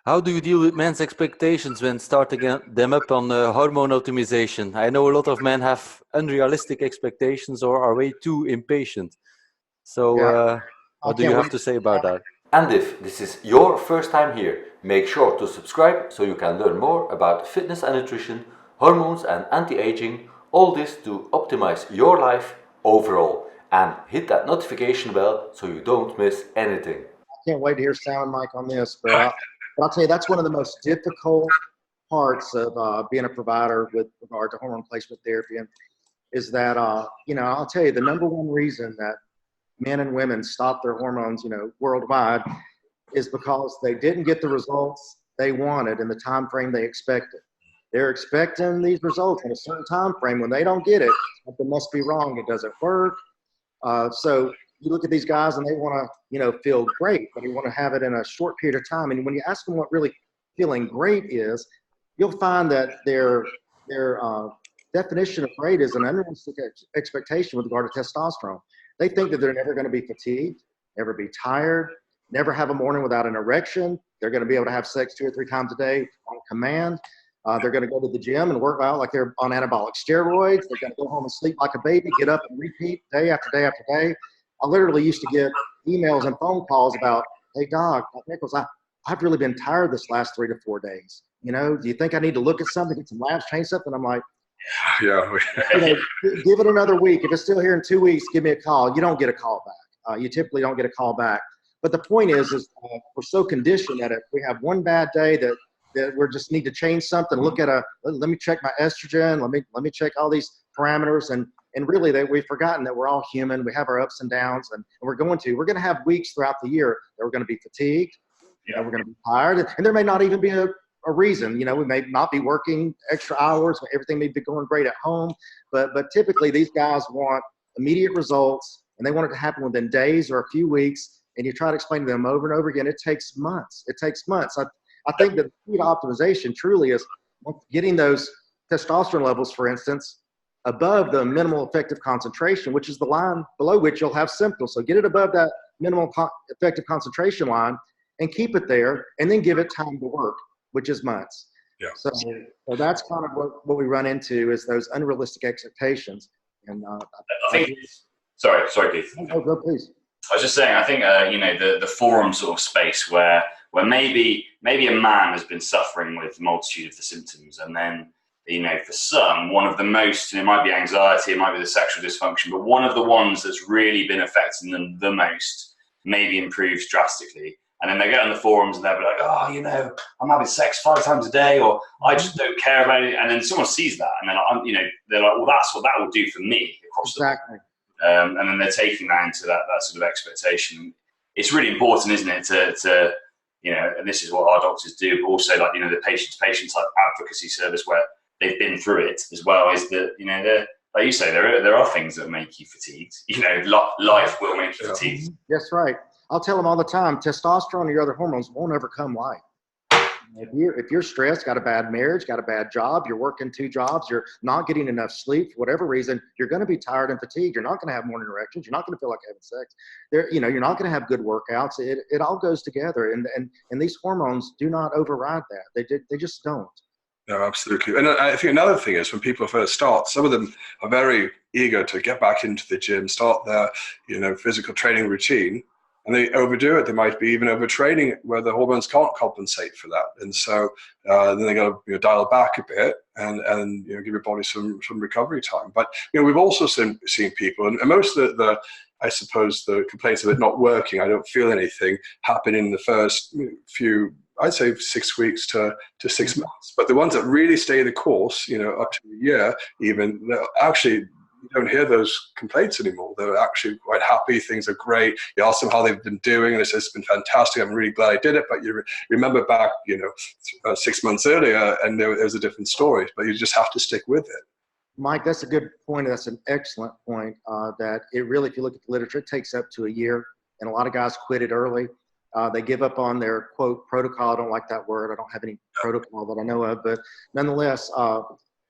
How do you deal with men's expectations when starting them up on hormone optimization? I know a lot of men have unrealistic expectations or are way too impatient. So, Yeah, I what do you can't have wait. to say about that? And if this is your first time here, make sure to subscribe so you can learn more about fitness and nutrition, hormones and anti-aging, all this to optimize your life overall. And hit that notification bell so you don't miss anything. I can't wait to hear Sound Mike on this. But I'll tell you, that's one of the most difficult parts of being a provider with regard to hormone replacement therapy, and is that I'll tell you the number one reason that men and women stop their hormones, worldwide, is because they didn't get the results they wanted in the time frame they expected. They're expecting these results in a certain time frame. When they don't get it, something must be wrong. It doesn't work. So you look at these guys and they want to, feel great, but they want to have it in a short period of time. And when you ask them what really feeling great is, you'll find that their definition of great is an unrealistic expectation with regard to testosterone. They think that they're never going to be fatigued, never be tired, never have a morning without an erection. They're going to be able to have sex 2 or 3 times a day on command. They're going to go to the gym and work out like they're on anabolic steroids. They're going to go home and sleep like a baby, get up and repeat day after day after day. I literally used to get emails and phone calls about, hey, Doc, Nichols, I've really been tired this last 3 to 4 days. Do you think I need to look at something, get some labs, change something? I'm like, Yeah. give it another week. If it's still here in 2 weeks, give me a call. You don't get a call back. You typically don't get a call back. But the point is we're so conditioned that if we have one bad day that we just need to change something, let me check my estrogen, let me check all these parameters, and really that we've forgotten that we're all human. We have our ups and downs, and we're going to have weeks throughout the year that we're going to be fatigued, we're going to be tired, and there may not even be a reason. We may not be working extra hours, everything may be going great at home, but typically these guys want immediate results, and they want it to happen within days or a few weeks, and you try to explain to them over and over again. It takes months. I think that the key to optimization truly is getting those testosterone levels, for instance, above the minimal effective concentration, which is the line below which you'll have symptoms. So get it above that minimal effective concentration line and keep it there, and then give it time to work, which is months. Yeah. So that's kind of what we run into, is those unrealistic expectations. And I think, sorry, Keith. Oh, go please. I was just saying, I think, the forum sort of space where maybe a man has been suffering with a multitude of the symptoms, and then, for some, one of the most, and it might be anxiety, it might be the sexual dysfunction, but one of the ones that's really been affecting them the most maybe improves drastically. And then they get on the forums and they'll be like, oh, I'm having sex 5 times a day, or I just don't care about it. And then someone sees that, and then, they're like, well, that's what that will do for me across the board. And then they're taking that into that sort of expectation. It's really important, isn't it, to and this is what our doctors do, but also like, the patient-to-patient type advocacy service where they've been through it as well, is that, like you say, there are things that make you fatigued. Life will make you fatigued. That's right. I'll tell them all the time, testosterone and your other hormones won't overcome life. If you're stressed, got a bad marriage, got a bad job, you're working 2 jobs, you're not getting enough sleep, for whatever reason, you're going to be tired and fatigued. You're not going to have morning erections. You're not going to feel like having sex. You're not going to have good workouts. It all goes together, and these hormones do not override that. They just don't. No, absolutely. And I think another thing is, when people first start, some of them are very eager to get back into the gym, start their physical training routine, and they overdo it. They might be even overtraining where the hormones can't compensate for that. And so then they got to dial back a bit and give your body some recovery time. But we've also seen people, and most of the I suppose the complaints of it not working, I don't feel anything, happen in the first few, I'd say 6 weeks to 6 months. But the ones that really stay the course, up to a year even, actually, you don't hear those complaints anymore. They're actually quite happy. Things are great. You ask them how they've been doing, and they say, it's been fantastic. I'm really glad I did it. But you remember back, 6 months earlier, and there was a different story. But you just have to stick with it. Mike, that's a good point. That's an excellent point. That it really, if you look at the literature, it takes up to a year, and a lot of guys quit it early. They give up on their, quote, protocol. I don't like that word. I don't have any protocol that I know of, but nonetheless,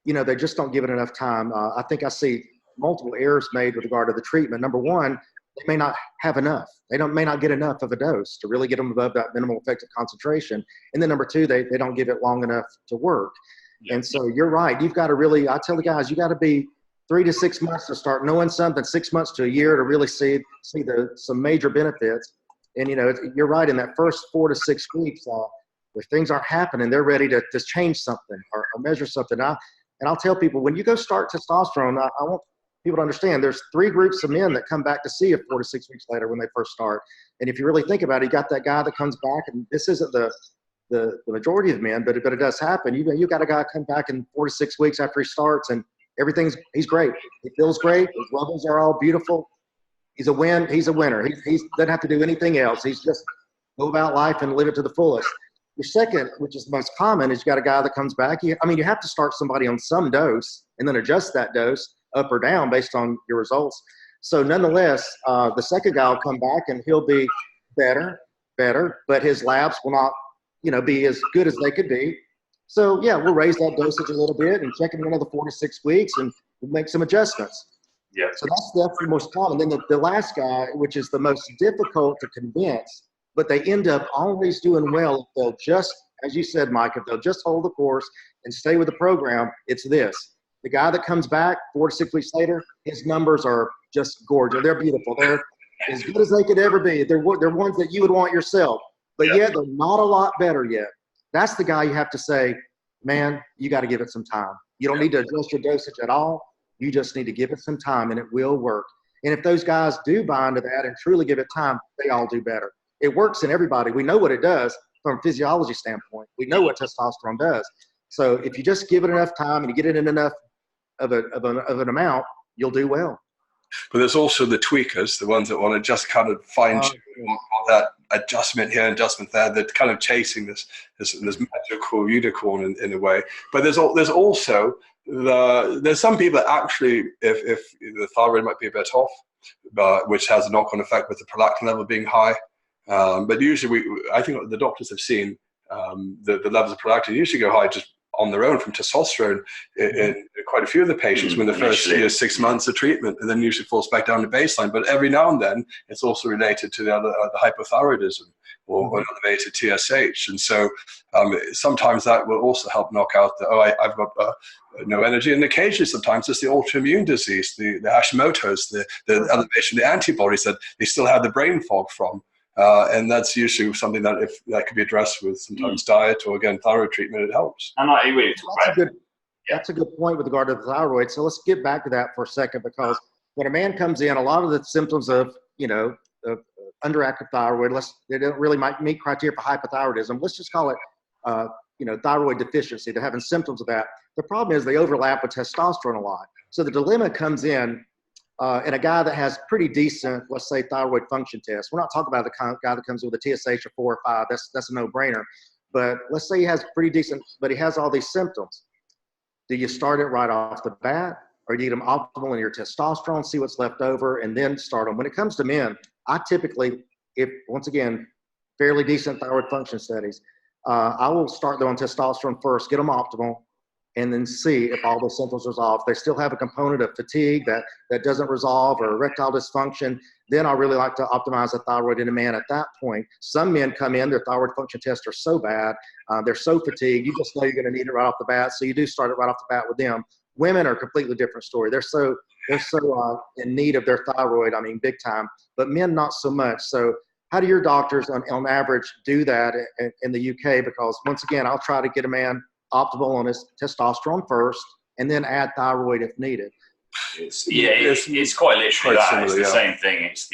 they just don't give it enough time. I think I see multiple errors made with regard to the treatment. Number one, they may not have enough. They may not get enough of a dose to really get them above that minimal effective concentration. And then number two, they don't give it long enough to work. And so you're right. You've got to really, I tell the guys, you got to be 3 to 6 months to start knowing something, 6 months to a year to really see some major benefits. And, you're right. In that first 4 to 6 weeks, if things aren't happening, they're ready to just change something or measure something. And I'll tell people, when you go start testosterone, I want people to understand there's 3 groups of men that come back to see you 4 to 6 weeks later when they first start. And if you really think about it, you got that guy that comes back, and this isn't the majority of men, but it does happen. You got a guy come back in 4 to 6 weeks after he starts, and he's great. He feels great. His levels are all beautiful. He's a winner. He doesn't have to do anything else. He's just go about life and live it to the fullest. Your second, which is the most common, is you got a guy that comes back. You have to start somebody on some dose and then adjust that dose up or down based on your results. So nonetheless, the second guy will come back and he'll be better, but his labs will not, be as good as they could be. So yeah, we'll raise that dosage a little bit and check in another 4 to 6 weeks, and we'll make some adjustments. Yeah. So that's the most common. Then the last guy, which is the most difficult to convince, but they end up always doing well if they'll just, as you said, Mike, if they'll just hold the course and stay with the program. It's this. The guy that comes back 4 to 6 weeks later, his numbers are just gorgeous. They're beautiful. They're as good as they could ever be. They're ones that you would want yourself. But yet they're not a lot better yet. That's the guy you have to say, man, you got to give it some time. You don't need to adjust your dosage at all. You just need to give it some time, and it will work. And if those guys do buy into that and truly give it time, they all do better. It works in everybody. We know what it does from a physiology standpoint. We know what testosterone does. So if you just give it enough time and you get it in enough of an amount, you'll do well. But there's also the tweakers, the ones that want to just kind of fine tune that adjustment here, adjustment there. They're kind of chasing this magical unicorn in a way. But there's also there's some people that actually, if the thyroid might be a bit off, which has a knock-on effect with the prolactin level being high. But usually, I think the doctors have seen the levels of prolactin usually go high just on their own from testosterone in quite a few of the patients when the first 6 months of treatment, and then usually falls back down to baseline. But every now and then, it's also related to the hypothyroidism or elevated TSH. And so sometimes that will also help knock out I've got no energy. And occasionally, sometimes it's the autoimmune disease, the Hashimoto's, the elevation of the antibodies that they still have the brain fog from. And that's usually something that that could be addressed with sometimes diet or again thyroid treatment. It helps. And I really that's a good point with regard to the thyroid. So let's get back to that for a second, because when a man comes in, a lot of the symptoms of underactive thyroid, they don't really meet criteria for hypothyroidism. Let's just call it thyroid deficiency. They're having symptoms of that. The problem is they overlap with testosterone a lot. So the dilemma comes in. And a guy that has pretty decent, let's say, thyroid function test. We're not talking about the guy that comes with a TSH of 4 or 5. That's a no-brainer. But let's say he has pretty decent, but he has all these symptoms. Do you start it right off the bat, or do you get them optimal in your testosterone, see what's left over, and then start them? When it comes to men, I typically, once again, fairly decent thyroid function studies, I will start them on testosterone first, get them optimal, and then see if all those symptoms resolve. If they still have a component of fatigue that doesn't resolve, or erectile dysfunction, then I really like to optimize the thyroid in a man at that point. Some men come in, their thyroid function tests are so bad, they're so fatigued, you just know you're gonna need it right off the bat, so you do start it right off the bat with them. Women are a completely different story. They're so in need of their thyroid, big time, but men not so much. So how do your doctors on average do that in the UK? Because once again, I'll try to get a man optimal on his testosterone first, and then add thyroid if needed. It's quite literally that. It's the same thing. It's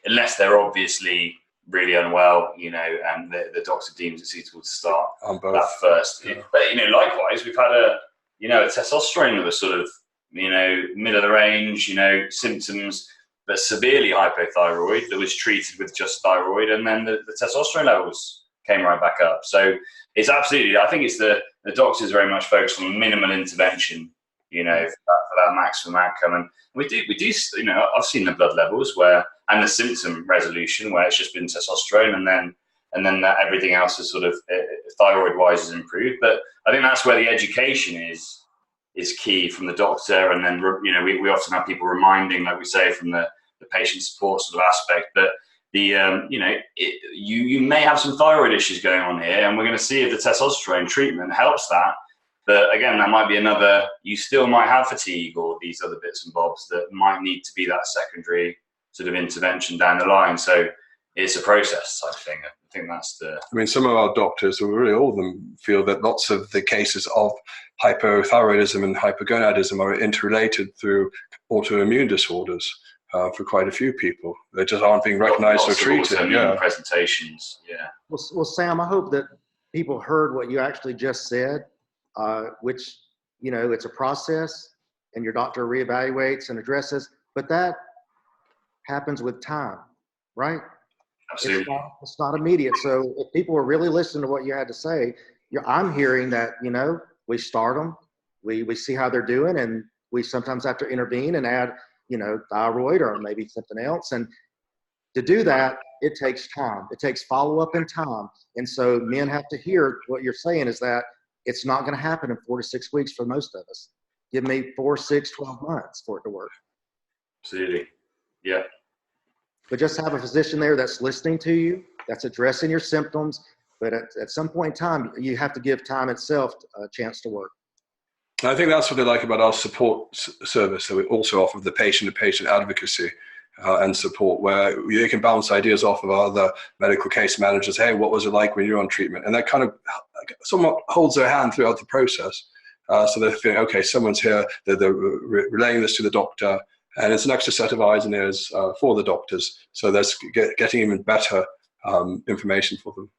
unless they're obviously really unwell, and the doctor deems it suitable to start that first. Yeah. But likewise, we've had a testosterone that was sort of middle of the range, symptoms, but severely hypothyroid that was treated with just thyroid, and then the testosterone levels came right back up. So it's absolutely, I think it's the doctors very much focused on minimal intervention, for that maximum outcome. And we do, I've seen the blood levels and the symptom resolution where it's just been testosterone, and then that everything else is sort of thyroid wise is improved. But I think that's where the education is key from the doctor. And then, we often have people reminding, like we say, from the the patient support sort of aspect. But you may have some thyroid issues going on here, and we're going to see if the testosterone treatment helps that. But again, that might be another, you still might have fatigue or these other bits and bobs that might need to be that secondary sort of intervention down the line. So it's a process type thing. I think that's the... I mean, some of our doctors, or really all of them, feel that lots of the cases of hypothyroidism and hypogonadism are interrelated through autoimmune disorders for quite a few people. They just aren't being recognized or treated. Yeah. Presentations, yeah. Well, Sam, I hope that people heard what you actually just said, which, it's a process and your doctor reevaluates and addresses, but that happens with time, right? Absolutely. It's not immediate. So if people are really listening to what you had to say, I'm hearing that, we start them, we see how they're doing, and we sometimes have to intervene and add, thyroid or maybe something else. And to do that, it takes time. It takes follow-up and time. And so men have to hear what you're saying is that it's not going to happen in 4 to 6 weeks for most of us. Give me 4, 6, 12 months for it to work. Absolutely. Yeah. But just have a physician there that's listening to you, that's addressing your symptoms. But at some point in time, you have to give time itself a chance to work. I think that's what they like about our support service, that we also offer the patient advocacy and support, where you can bounce ideas off of other medical case managers. Hey, what was it like when you're on treatment? And that kind of somewhat holds their hand throughout the process. So they're feeling, okay, someone's here, they're relaying this to the doctor, and it's an extra set of eyes and ears for the doctors. So that's getting even better information for them.